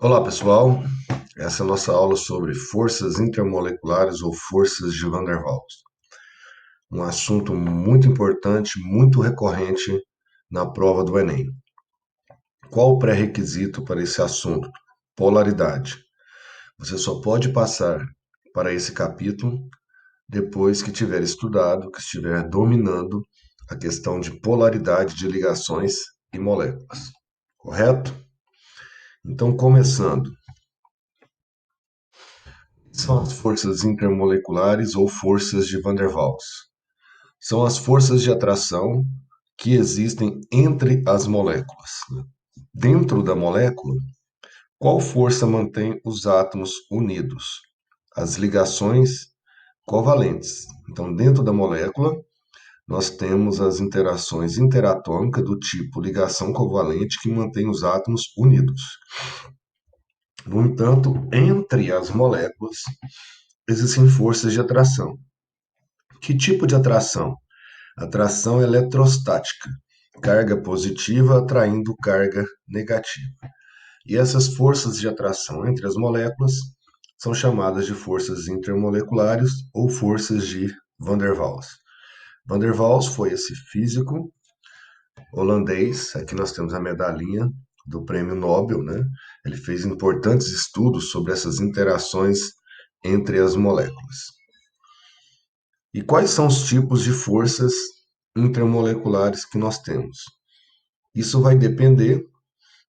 Olá, pessoal. Essa é a nossa aula sobre forças intermoleculares ou forças de Van der Waals. Um assunto muito importante, muito recorrente na prova do Enem. Qual o pré-requisito para esse assunto? Polaridade. Você só pode passar para esse capítulo depois que tiver estudado, que estiver dominando a questão de polaridade de ligações e moléculas. Correto? Então, começando. São as forças intermoleculares ou forças de Van der Waals. São as forças de atração que existem entre as moléculas. Dentro da molécula, qual força mantém os átomos unidos? As ligações covalentes. Então, dentro da molécula, nós temos as interações interatômicas do tipo ligação covalente que mantém os átomos unidos. No entanto, entre as moléculas, existem forças de atração. Que tipo de atração? Atração eletrostática, carga positiva atraindo carga negativa. E essas forças de atração entre as moléculas são chamadas de forças intermoleculares ou forças de Van der Waals. Van der Waals foi esse físico holandês, aqui nós temos a medalhinha do prêmio Nobel, né? Ele fez importantes estudos sobre essas interações entre as moléculas. E quais são os tipos de forças intermoleculares que nós temos? Isso vai depender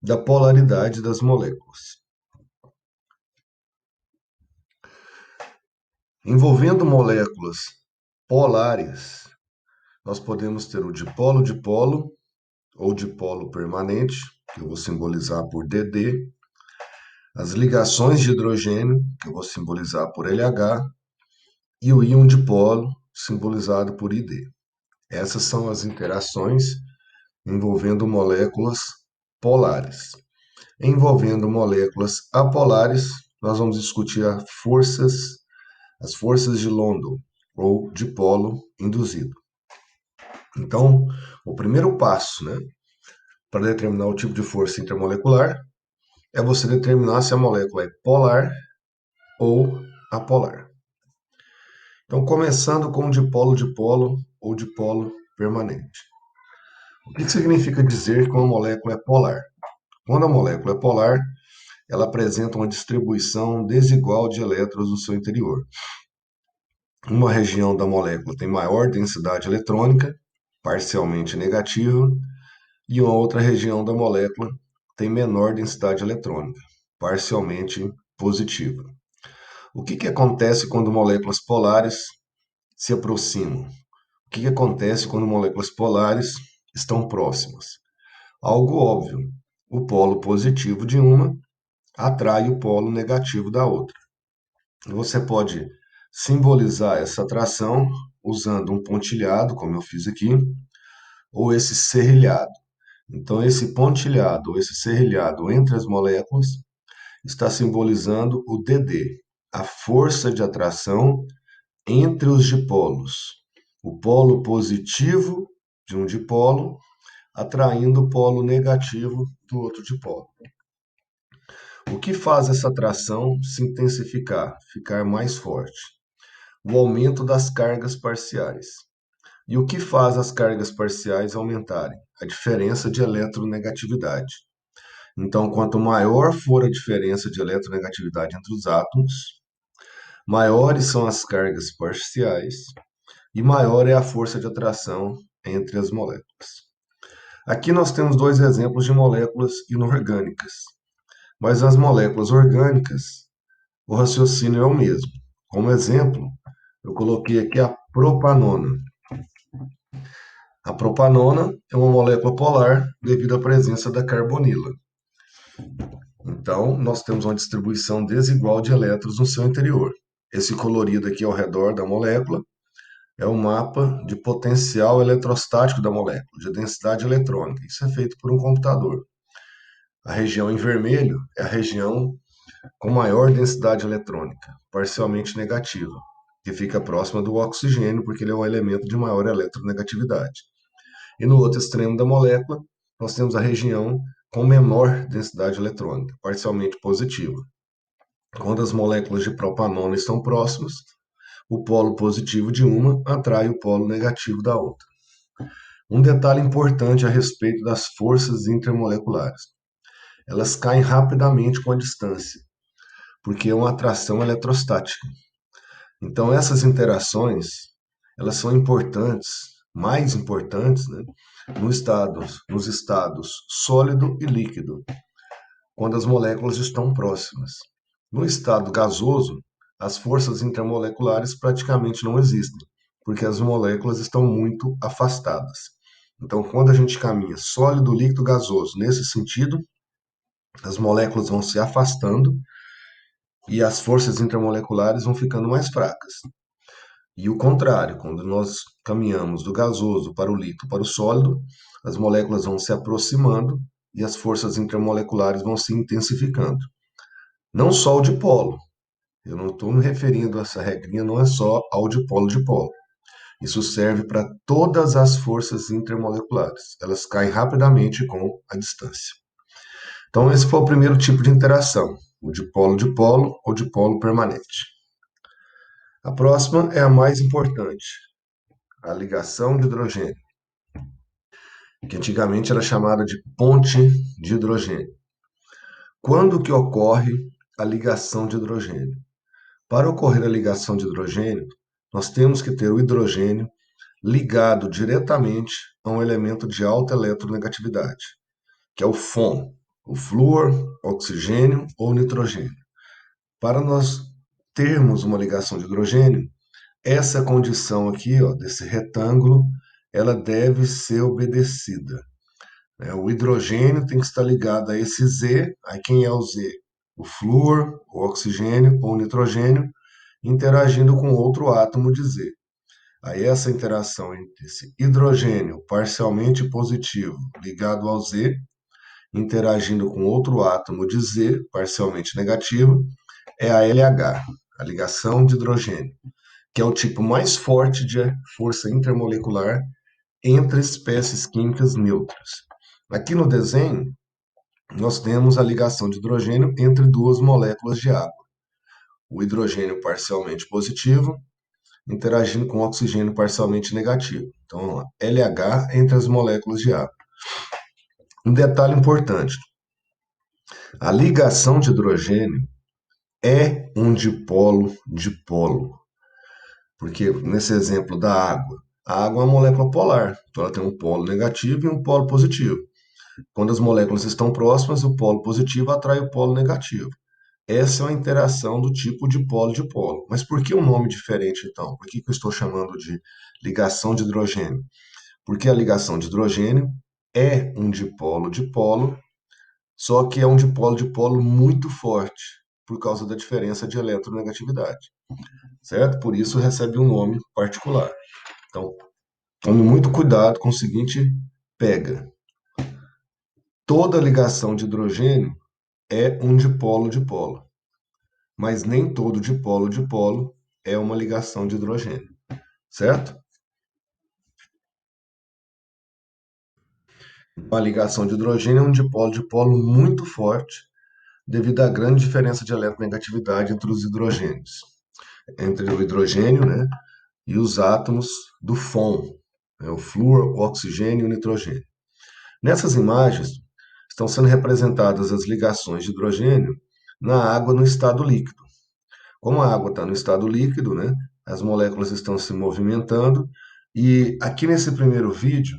da polaridade das moléculas. Envolvendo moléculas polares, nós podemos ter o dipolo-dipolo ou dipolo permanente, que eu vou simbolizar por DD, as ligações de hidrogênio, que eu vou simbolizar por LH, e o íon dipolo, simbolizado por ID. Essas são as interações envolvendo moléculas polares. Envolvendo moléculas apolares, nós vamos discutir as forças de London, ou dipolo induzido. Então, o primeiro passo, né, para determinar o tipo de força intermolecular é você determinar se a molécula é polar ou apolar. Então, começando com dipolo-dipolo ou dipolo permanente. O que significa dizer que uma molécula é polar? Quando a molécula é polar, ela apresenta uma distribuição desigual de elétrons no seu interior. Uma região da molécula tem maior densidade eletrônica, parcialmente negativa, e uma outra região da molécula tem menor densidade eletrônica, parcialmente positiva. O que acontece quando moléculas polares se aproximam? O que acontece quando moléculas polares estão próximas? Algo óbvio. O polo positivo de uma atrai o polo negativo da outra. Você pode simbolizar essa atração usando um pontilhado, como eu fiz aqui, ou esse serrilhado. Então, esse pontilhado ou esse serrilhado entre as moléculas está simbolizando o DD, a força de atração entre os dipolos. O polo positivo de um dipolo atraindo o polo negativo do outro dipolo. O que faz essa atração se intensificar, ficar mais forte? O aumento das cargas parciais. E o que faz as cargas parciais aumentarem? A diferença de eletronegatividade. Então, quanto maior for a diferença de eletronegatividade entre os átomos, maiores são as cargas parciais e maior é a força de atração entre as moléculas. Aqui nós temos dois exemplos de moléculas inorgânicas, mas nas moléculas orgânicas o raciocínio é o mesmo. Como exemplo, eu coloquei aqui a propanona. A propanona é uma molécula polar devido à presença da carbonila. Então, nós temos uma distribuição desigual de elétrons no seu interior. Esse colorido aqui ao redor da molécula é o mapa de potencial eletrostático da molécula, de densidade eletrônica. Isso é feito por um computador. A região em vermelho é a região com maior densidade eletrônica, parcialmente negativa, que fica próxima do oxigênio, porque ele é um elemento de maior eletronegatividade. E no outro extremo da molécula, nós temos a região com menor densidade eletrônica, parcialmente positiva. Quando as moléculas de propanona estão próximas, o polo positivo de uma atrai o polo negativo da outra. Um detalhe importante a respeito das forças intermoleculares. Elas caem rapidamente com a distância, porque é uma atração eletrostática. Então essas interações, elas são importantes, mais importantes, né, nos estados sólido e líquido, quando as moléculas estão próximas. No estado gasoso, as forças intermoleculares praticamente não existem, porque as moléculas estão muito afastadas. Então, quando a gente caminha sólido, líquido, gasoso, nesse sentido, as moléculas vão se afastando e as forças intermoleculares vão ficando mais fracas. E o contrário, quando nós caminhamos do gasoso para o líquido para o sólido, as moléculas vão se aproximando e as forças intermoleculares vão se intensificando. Não só o dipolo. Eu não estou me referindo a essa regrinha, não é só ao dipolo-dipolo. Isso serve para todas as forças intermoleculares. Elas caem rapidamente com a distância. Então, esse foi o primeiro tipo de interação, o dipolo-dipolo ou dipolo permanente. A próxima é a mais importante, a ligação de hidrogênio, que antigamente era chamada de ponte de hidrogênio. Quando que ocorre a ligação de hidrogênio? Para ocorrer a ligação de hidrogênio, nós temos que ter o hidrogênio ligado diretamente a um elemento de alta eletronegatividade, que é o FON, o flúor, oxigênio ou nitrogênio. Para nós termos uma ligação de hidrogênio, essa condição aqui, ó, desse retângulo, ela deve ser obedecida. O hidrogênio tem que estar ligado a esse Z. Aí quem é o Z? O flúor, o oxigênio ou o nitrogênio interagindo com outro átomo de Z. Aí essa interação entre esse hidrogênio parcialmente positivo ligado ao Z, interagindo com outro átomo de Z parcialmente negativo, é a LH, a ligação de hidrogênio, que é o tipo mais forte de força intermolecular entre espécies químicas neutras. Aqui no desenho, nós temos a ligação de hidrogênio entre duas moléculas de água. O hidrogênio parcialmente positivo interagindo com o oxigênio parcialmente negativo. Então, LH entre as moléculas de água. Um detalhe importante: a ligação de hidrogênio é um dipolo-dipolo. Porque nesse exemplo da água, a água é uma molécula polar, então ela tem um polo negativo e um polo positivo. Quando as moléculas estão próximas, o polo positivo atrai o polo negativo. Essa é uma interação do tipo dipolo-dipolo. Mas por que um nome diferente, então? Por que eu estou chamando de ligação de hidrogênio? Porque a ligação de hidrogênio é um dipolo-dipolo, só que é um dipolo-dipolo muito forte, por causa da diferença de eletronegatividade, certo? Por isso recebe um nome particular. Então, tome muito cuidado com o seguinte pega. Toda ligação de hidrogênio é um dipolo-dipolo, mas nem todo dipolo-dipolo é uma ligação de hidrogênio, certo? A ligação de hidrogênio é um dipolo-dipolo muito forte, devido à grande diferença de eletronegatividade entre os hidrogênios, entre o hidrogênio, né, e os átomos do FON, né, o flúor, o oxigênio e o nitrogênio. Nessas imagens estão sendo representadas as ligações de hidrogênio na água no estado líquido. Como a água está no estado líquido, né, as moléculas estão se movimentando e aqui nesse primeiro vídeo,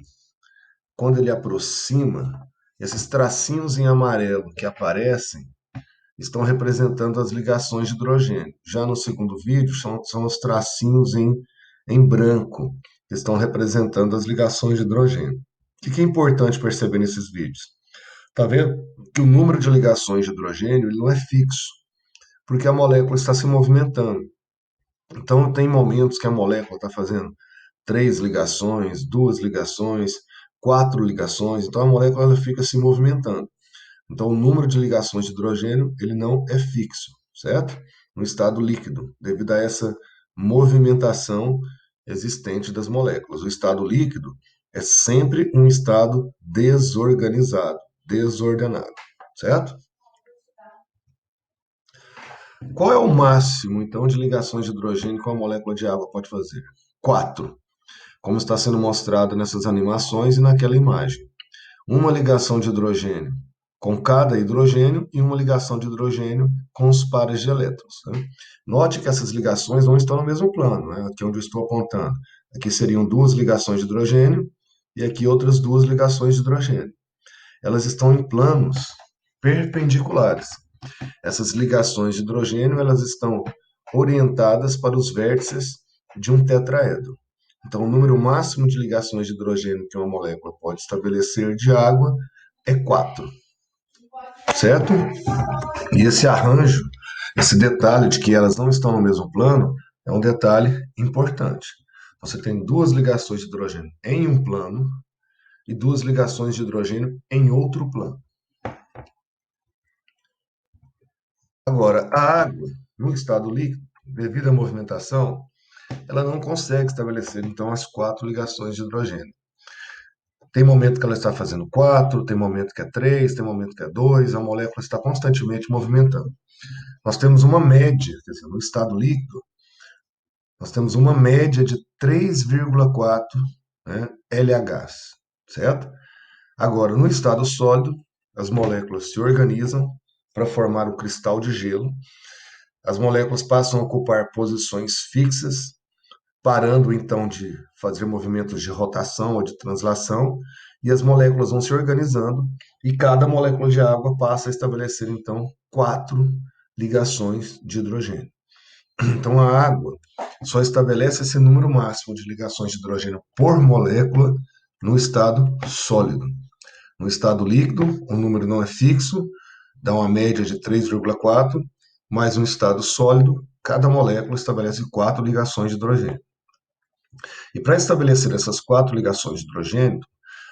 quando ele aproxima, esses tracinhos em amarelo que aparecem estão representando as ligações de hidrogênio. Já no segundo vídeo, são os tracinhos em branco, que estão representando as ligações de hidrogênio. O que é importante perceber nesses vídeos? Está vendo que o número de ligações de hidrogênio ele não é fixo, porque a molécula está se movimentando. Então, tem momentos que a molécula está fazendo 3 ligações, 2 ligações, 4 ligações, então a molécula ela fica se movimentando. Então, o número de ligações de hidrogênio ele não é fixo, certo? No estado líquido, devido a essa movimentação existente das moléculas. O estado líquido é sempre um estado desorganizado. desordenado, certo? Qual é o máximo, então, de ligações de hidrogênio que uma molécula de água pode fazer? 4, como está sendo mostrado nessas animações e naquela imagem. Uma ligação de hidrogênio com cada hidrogênio e uma ligação de hidrogênio com os pares de elétrons. Né? Note que essas ligações não estão no mesmo plano, né? Aqui onde eu estou apontando. Aqui seriam duas ligações de hidrogênio e aqui outras duas ligações de hidrogênio. Elas estão em planos perpendiculares. Essas ligações de hidrogênio elas estão orientadas para os vértices de um tetraedro. Então, o número máximo de ligações de hidrogênio que uma molécula pode estabelecer de água é 4, certo? E esse arranjo, esse detalhe de que elas não estão no mesmo plano, é um detalhe importante. Você tem duas ligações de hidrogênio em um plano e duas ligações de hidrogênio em outro plano. Agora, a água, no estado líquido, devido à movimentação, ela não consegue estabelecer, então, as 4 ligações de hidrogênio. Tem momento que ela está fazendo 4, tem momento que é 3, tem momento que é 2, a molécula está constantemente movimentando. Nós temos uma média, quer dizer, no estado líquido, nós temos uma média de 3,4, né, LHs, certo? Agora, no estado sólido, as moléculas se organizam para formar o cristal de gelo. As moléculas passam a ocupar posições fixas, parando então de fazer movimentos de rotação ou de translação, e as moléculas vão se organizando, e cada molécula de água passa a estabelecer então 4 ligações de hidrogênio. Então a água só estabelece esse número máximo de ligações de hidrogênio por molécula no estado sólido. No estado líquido, o número não é fixo, dá uma média de 3,4, mas no estado sólido, cada molécula estabelece 4 ligações de hidrogênio. E para estabelecer essas 4 ligações de hidrogênio,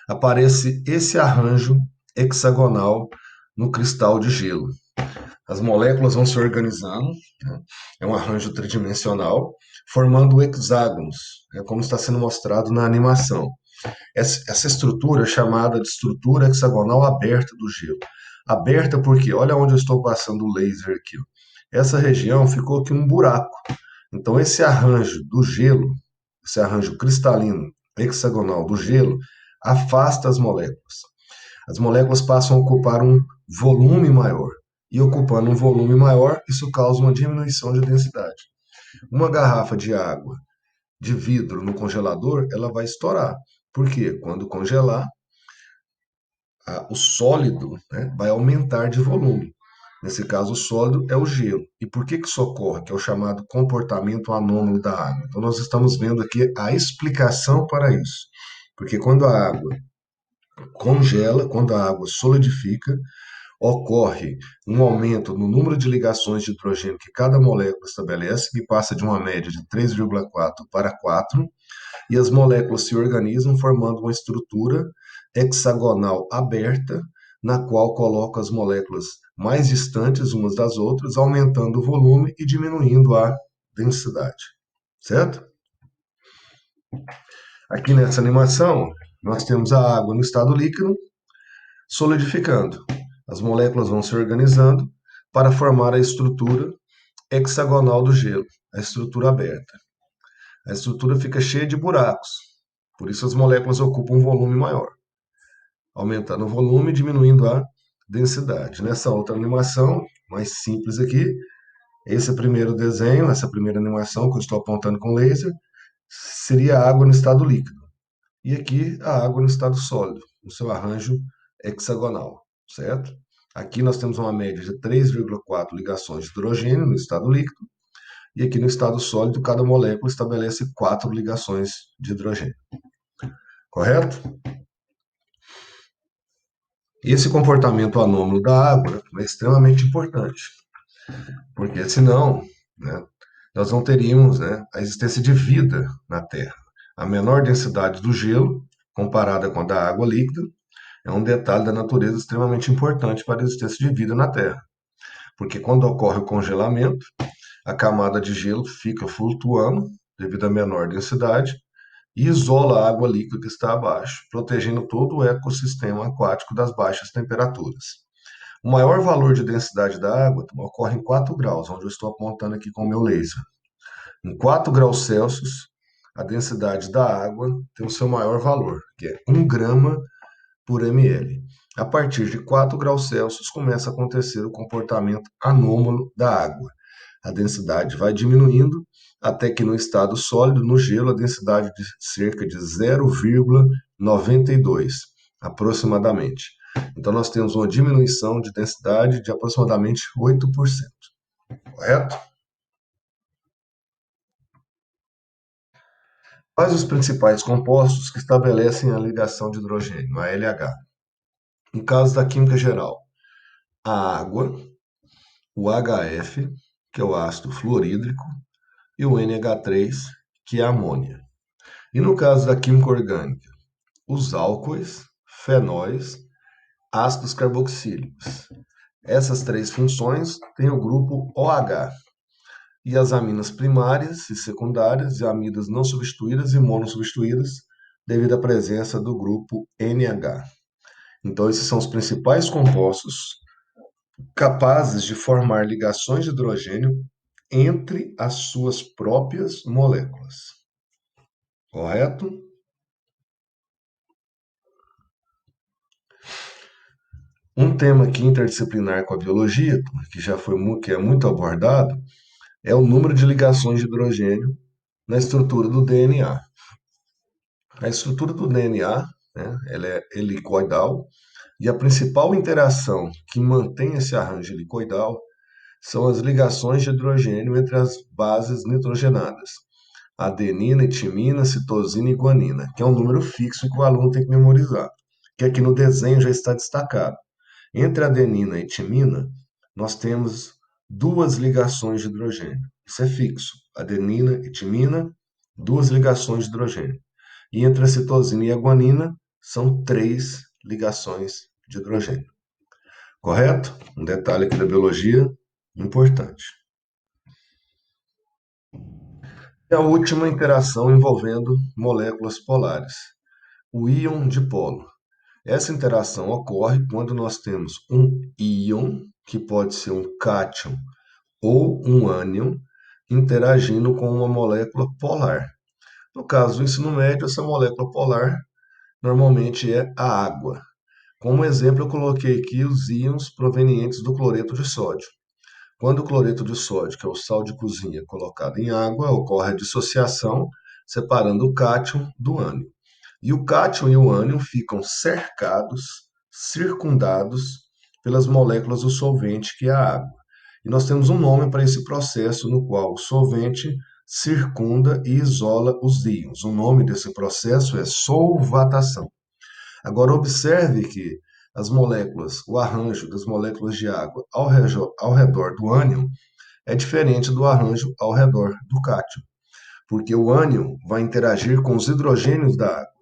aparece esse arranjo hexagonal no cristal de gelo. As moléculas vão se organizando, né? É um arranjo tridimensional, formando hexágonos, né? Como está sendo mostrado na animação. Essa estrutura é chamada de estrutura hexagonal aberta do gelo. Aberta porque, olha onde eu estou passando o laser aqui. Ó. Essa região ficou aqui um buraco. Então, esse arranjo do gelo, esse arranjo cristalino hexagonal do gelo, afasta as moléculas. As moléculas passam a ocupar um volume maior. E ocupando um volume maior, isso causa uma diminuição de densidade. Uma garrafa de água de vidro no congelador, ela vai estourar. Por quê? Quando congelar, o sólido, né, vai aumentar de volume. Nesse caso, o sólido é o gelo. E por que isso ocorre? Que é o chamado comportamento anômalo da água. Então, nós estamos vendo aqui a explicação para isso. Porque quando a água congela, quando a água solidifica, ocorre um aumento no número de ligações de hidrogênio que cada molécula estabelece, que passa de uma média de 3,4 para 4, e as moléculas se organizam formando uma estrutura hexagonal aberta, na qual coloca as moléculas mais distantes umas das outras, aumentando o volume e diminuindo a densidade. Certo? Aqui nessa animação, nós temos a água no estado líquido solidificando. As moléculas vão se organizando para formar a estrutura hexagonal do gelo, a estrutura aberta. A estrutura fica cheia de buracos, por isso as moléculas ocupam um volume maior, aumentando o volume e diminuindo a densidade. Nessa outra animação, mais simples aqui, esse primeiro desenho, essa primeira animação que eu estou apontando com laser, seria a água no estado líquido. E aqui a água no estado sólido, no seu arranjo hexagonal, certo? Aqui nós temos uma média de 3,4 ligações de hidrogênio no estado líquido, e aqui no estado sólido, cada molécula estabelece 4 ligações de hidrogênio. Correto? Esse comportamento anômalo da água é extremamente importante, porque senão, né, nós não teríamos, né, a existência de vida na Terra. A menor densidade do gelo, comparada com a da água líquida, é um detalhe da natureza extremamente importante para a existência de vida na Terra. Porque quando ocorre o congelamento, a camada de gelo fica flutuando devido à menor densidade, e isola a água líquida que está abaixo, protegendo todo o ecossistema aquático das baixas temperaturas. O maior valor de densidade da água ocorre em 4 graus, onde eu estou apontando aqui com o meu laser. Em 4 graus Celsius, a densidade da água tem o seu maior valor, que é 1 grama por ml. A partir de 4 graus Celsius começa a acontecer o comportamento anômalo da água. A densidade vai diminuindo até que no estado sólido, no gelo, a densidade de cerca de 0,92 aproximadamente. Então nós temos uma diminuição de densidade de aproximadamente 8%, correto? Quais os principais compostos que estabelecem a ligação de hidrogênio, a LH? No caso da química geral, a água, o HF, que é o ácido fluorídrico, e o NH3, que é a amônia. E no caso da química orgânica, os álcoois, fenóis, ácidos carboxílicos. Essas três funções têm o grupo OH. E as aminas primárias e secundárias, e amidas não substituídas e monossubstituídas, devido à presença do grupo NH. Então, esses são os principais compostos capazes de formar ligações de hidrogênio entre as suas próprias moléculas. Correto? Um tema aqui interdisciplinar com a biologia, que já foi que é muito abordado, é o número de ligações de hidrogênio na estrutura do DNA. A estrutura do DNA, né, ela é helicoidal, e a principal interação que mantém esse arranjo helicoidal são as ligações de hidrogênio entre as bases nitrogenadas, adenina, timina, citosina e guanina, que é um número fixo que o aluno tem que memorizar, que aqui no desenho já está destacado. Entre adenina e timina, nós temos duas ligações de hidrogênio. Isso é fixo. Adenina e timina, duas ligações de hidrogênio. E entre a citosina e a guanina, são três ligações de hidrogênio. Correto? Um detalhe aqui da biologia importante. E a última interação envolvendo moléculas polares, o íon dipolo. Essa interação ocorre quando nós temos um íon, que pode ser um cátion ou um ânion, interagindo com uma molécula polar. No caso do ensino médio, essa molécula polar normalmente é a água. Como exemplo, eu coloquei aqui os íons provenientes do cloreto de sódio. Quando o cloreto de sódio, que é o sal de cozinha, é colocado em água, ocorre a dissociação, separando o cátion do ânion. E o cátion e o ânion ficam cercados, circundados pelas moléculas do solvente, que é a água. E nós temos um nome para esse processo no qual o solvente circunda e isola os íons. O nome desse processo é solvatação. Agora, observe que as moléculas, o arranjo das moléculas de água ao redor do ânion é diferente do arranjo ao redor do cátion, porque o ânion vai interagir com os hidrogênios da água,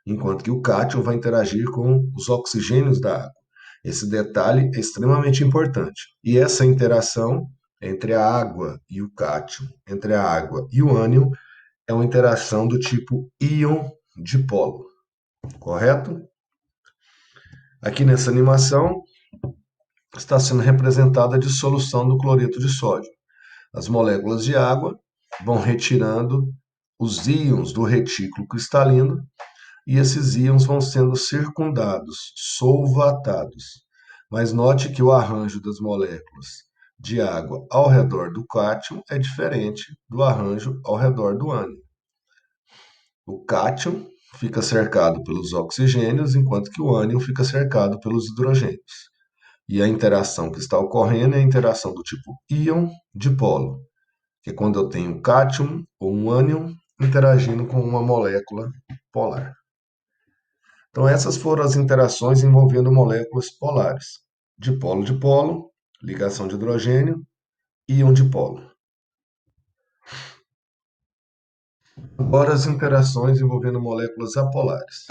enquanto que o cátion vai interagir com os oxigênios da água. Esse detalhe é extremamente importante. E essa interação entre a água e o cátion, entre a água e o ânion, é uma interação do tipo íon dipolo, correto? Aqui nessa animação está sendo representada a dissolução do cloreto de sódio. As moléculas de água vão retirando os íons do retículo cristalino e esses íons vão sendo circundados, solvatados. Mas note que o arranjo das moléculas de água ao redor do cátion é diferente do arranjo ao redor do ânion. O cátion fica cercado pelos oxigênios, enquanto que o ânion fica cercado pelos hidrogênios. E a interação que está ocorrendo é a interação do tipo íon dipolo, que é quando eu tenho um cátion ou um ânion interagindo com uma molécula polar. Então, essas foram as interações envolvendo moléculas polares. Dipolo-dipolo, ligação de hidrogênio, íon dipolo. Agora, as interações envolvendo moléculas apolares.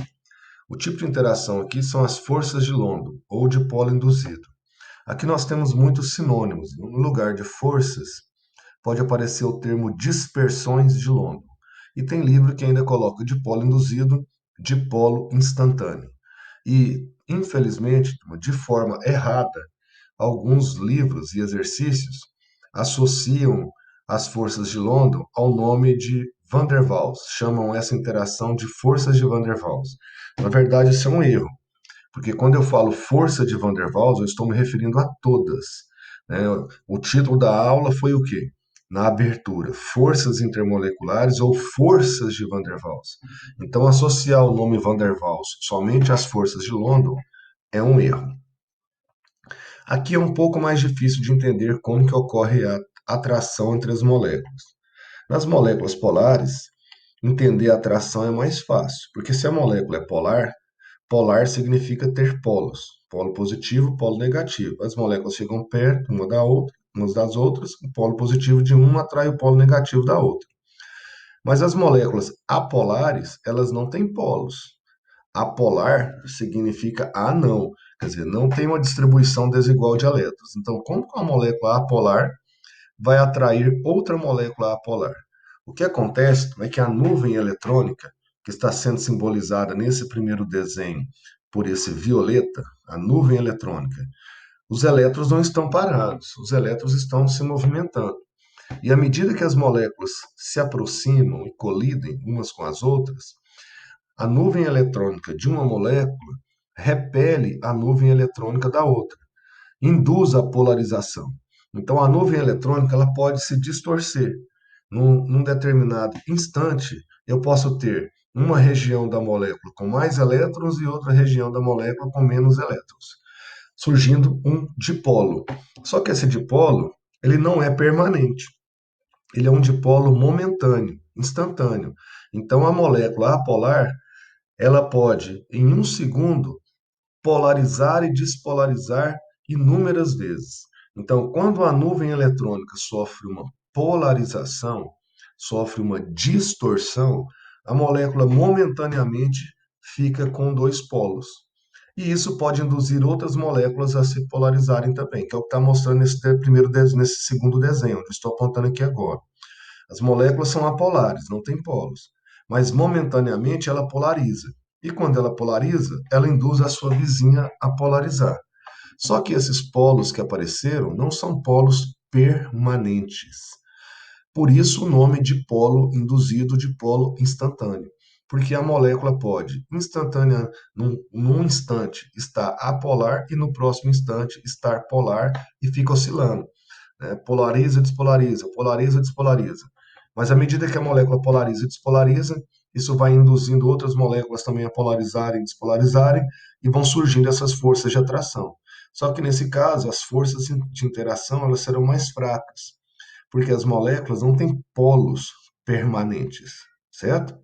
O tipo de interação aqui são as forças de London, ou dipolo induzido. Aqui nós temos muitos sinônimos. No lugar de forças, pode aparecer o termo dispersões de London. e tem livro que ainda coloca dipolo induzido, dipolo instantâneo. E, infelizmente, de forma errada, alguns livros e exercícios associam as forças de London ao nome de Van der Waals, chamam essa interação de forças de Van der Waals. Na verdade, isso é um erro, porque quando eu falo força de Van der Waals, eu estou me referindo a todas, né? O título da aula foi o quê? Na abertura, forças intermoleculares ou forças de Van der Waals. Então, associar o nome Van der Waals somente às forças de London é um erro. Aqui é um pouco mais difícil de entender como que ocorre a atração entre as moléculas. Nas moléculas polares, entender a atração é mais fácil, porque se a molécula é polar, polar significa ter polos, polo positivo, polo negativo. As moléculas chegam perto uma da outra, umas das outras, o polo positivo de uma atrai o polo negativo da outra. Mas as moléculas apolares, elas não têm polos. Apolar significa anão, quer dizer, não tem uma distribuição desigual de elétrons. Então, como que uma molécula apolar vai atrair outra molécula apolar? O que acontece é que a nuvem eletrônica, que está sendo simbolizada nesse primeiro desenho por esse violeta, a nuvem eletrônica, os elétrons não estão parados, os elétrons estão se movimentando. E à medida que as moléculas se aproximam e colidem umas com as outras, a nuvem eletrônica de uma molécula repele a nuvem eletrônica da outra, induz a polarização. Então, a nuvem eletrônica ela pode se distorcer. Num determinado instante, eu posso ter uma região da molécula com mais elétrons e outra região da molécula com menos elétrons, surgindo um dipolo. Só que esse dipolo ele não é permanente. Ele é um dipolo momentâneo, instantâneo. Então, a molécula apolar ela pode, em um segundo, polarizar e despolarizar inúmeras vezes. Então, quando a nuvem eletrônica sofre uma polarização, sofre uma distorção, a molécula momentaneamente fica com dois polos. E isso pode induzir outras moléculas a se polarizarem também, que é o que está mostrando nesse segundo desenho, onde eu estou apontando aqui agora. As moléculas são apolares, não têm polos, mas momentaneamente ela polariza. E quando ela polariza, ela induz a sua vizinha a polarizar. Só que esses polos que apareceram não são polos permanentes. Por isso o nome de polo induzido de polo instantâneo. Porque a molécula pode, num instante, estar apolar e no próximo instante estar polar e fica oscilando, né? Polariza, despolariza, polariza, despolariza. Mas à medida que a molécula polariza e despolariza, isso vai induzindo outras moléculas também a polarizarem e despolarizarem, e vão surgindo essas forças de atração. Só que nesse caso, as forças de interação elas serão mais fracas, porque as moléculas não têm polos permanentes, certo?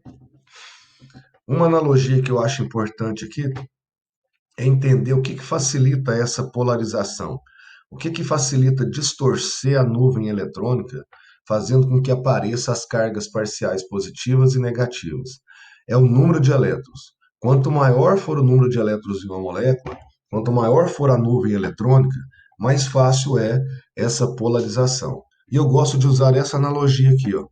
Uma analogia que eu acho importante aqui é entender o que facilita essa polarização. O que facilita distorcer a nuvem eletrônica, fazendo com que apareçam as cargas parciais positivas e negativas? É o número de elétrons. Quanto maior for o número de elétrons em uma molécula, quanto maior for a nuvem eletrônica, mais fácil é essa polarização. E eu gosto de usar essa analogia aqui, ó.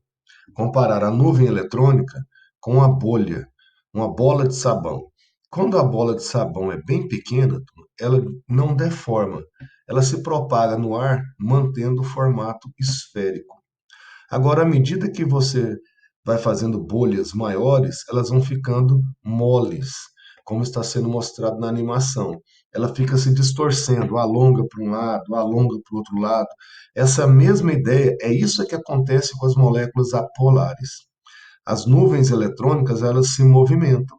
Comparar a nuvem eletrônica com a bolha, uma bola de sabão. Quando a bola de sabão é bem pequena, ela não deforma, ela se propaga no ar mantendo o formato esférico. Agora, à medida que você vai fazendo bolhas maiores, elas vão ficando moles, como está sendo mostrado na animação. Ela fica se distorcendo, alonga para um lado, alonga para o outro lado. Essa mesma ideia, é isso que acontece com as moléculas apolares. As nuvens eletrônicas, elas se movimentam.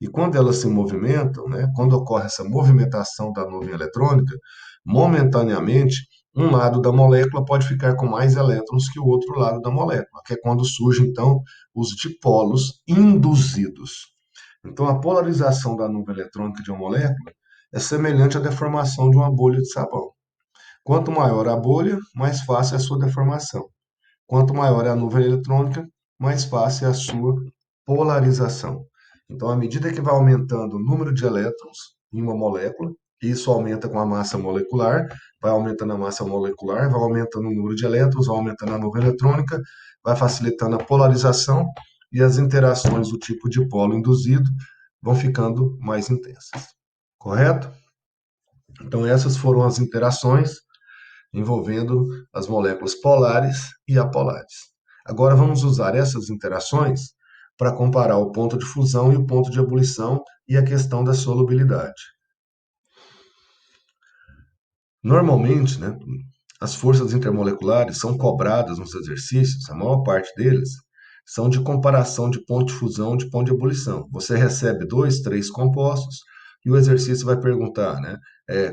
E quando elas se movimentam, né, quando ocorre essa movimentação da nuvem eletrônica, momentaneamente, um lado da molécula pode ficar com mais elétrons que o outro lado da molécula, que é quando surgem, então, os dipolos induzidos. Então, a polarização da nuvem eletrônica de uma molécula é semelhante à deformação de uma bolha de sabão. Quanto maior a bolha, mais fácil é a sua deformação. Quanto maior é a nuvem eletrônica, mais fácil é a sua polarização. Então, à medida que vai aumentando o número de elétrons em uma molécula, isso aumenta com a massa molecular, vai aumentando a massa molecular, vai aumentando o número de elétrons, vai aumentando a nuvem eletrônica, vai facilitando a polarização, e as interações do tipo dipolo induzido vão ficando mais intensas. Correto? Então, essas foram as interações envolvendo as moléculas polares e apolares. Agora, vamos usar essas interações para comparar o ponto de fusão e o ponto de ebulição e a questão da solubilidade. Normalmente, né, as forças intermoleculares são cobradas nos exercícios, a maior parte deles são de comparação de ponto de fusão e de ponto de ebulição. Você recebe dois, três compostos e o exercício vai perguntar, né,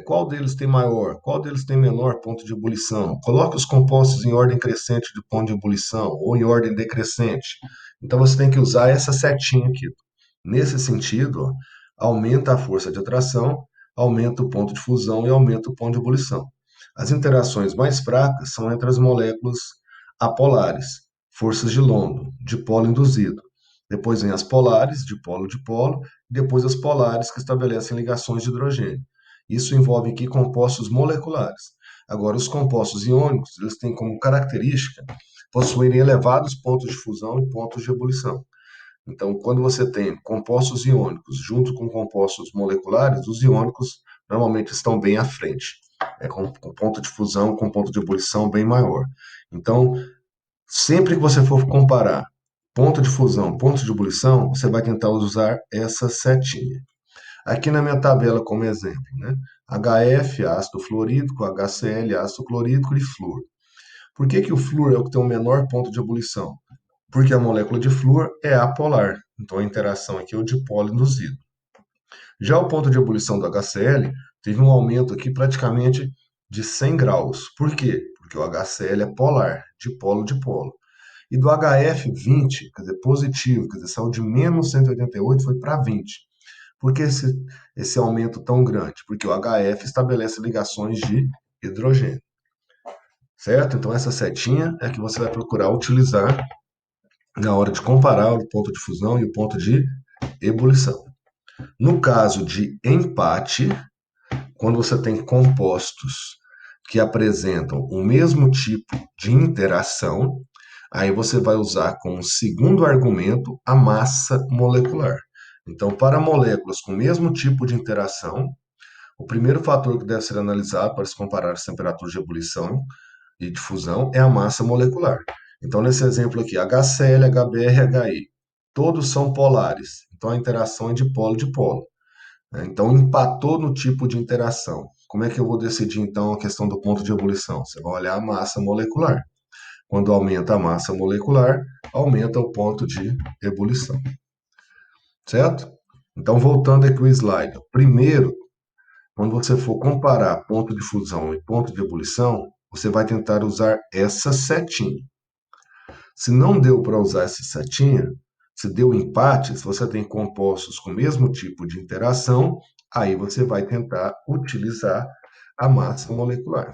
qual deles tem maior, qual deles tem menor ponto de ebulição. Coloque os compostos em ordem crescente de ponto de ebulição ou em ordem decrescente. Então você tem que usar essa setinha aqui. Nesse sentido, ó, aumenta a força de atração, aumenta o ponto de fusão e aumenta o ponto de ebulição. As interações mais fracas são entre as moléculas apolares, forças de London, dipolo induzido. Depois vem as polares, dipolo, e depois as polares, que estabelecem ligações de hidrogênio. Isso envolve aqui compostos moleculares. Agora, os compostos iônicos, eles têm como característica possuírem elevados pontos de fusão e pontos de ebulição. Então, quando você tem compostos iônicos junto com compostos moleculares, os iônicos normalmente estão bem à frente, com ponto de fusão, com ponto de ebulição bem maior. Então, sempre que você for comparar ponto de fusão, ponto de ebulição, você vai tentar usar essa setinha. Aqui na minha tabela como exemplo, né? HF, ácido fluorídrico, HCl, ácido clorídrico e flúor. Por que que o flúor é o que tem o menor ponto de ebulição? Porque a molécula de flúor é apolar, então a interação aqui é o dipolo induzido. Já o ponto de ebulição do HCl teve um aumento aqui praticamente de 100 graus. Por quê? Porque o HCl é polar, dipolo-dipolo. E do HF 20, quer dizer, positivo, quer dizer, saiu de menos 188 foi para 20. Por que esse aumento tão grande? Porque o HF estabelece ligações de hidrogênio. Certo? Então essa setinha é que você vai procurar utilizar na hora de comparar o ponto de fusão e o ponto de ebulição. No caso de empate, quando você tem compostos que apresentam o mesmo tipo de interação, aí você vai usar como segundo argumento a massa molecular. Então, para moléculas com o mesmo tipo de interação, o primeiro fator que deve ser analisado para se comparar as temperaturas de ebulição e de fusão é a massa molecular. Então, nesse exemplo aqui, HCl, HBr, HI, todos são polares. Então, a interação é de polo-dipolo. Então, empatou no tipo de interação. Como é que eu vou decidir, então, a questão do ponto de ebulição? Você vai olhar a massa molecular. Quando aumenta a massa molecular, aumenta o ponto de ebulição. Certo? Então, voltando aqui o slide. Primeiro, quando você for comparar ponto de fusão e ponto de ebulição, você vai tentar usar essa setinha. Se não deu para usar essa setinha, se deu empate, se você tem compostos com o mesmo tipo de interação, aí você vai tentar utilizar a massa molecular.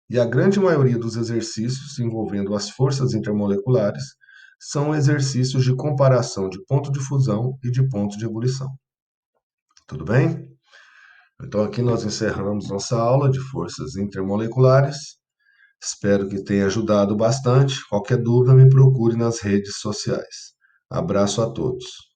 E a grande maioria dos exercícios envolvendo as forças intermoleculares são exercícios de comparação de ponto de fusão e de ponto de ebulição. Tudo bem? Então aqui nós encerramos nossa aula de forças intermoleculares. Espero que tenha ajudado bastante. Qualquer dúvida, me procure nas redes sociais. Abraço a todos.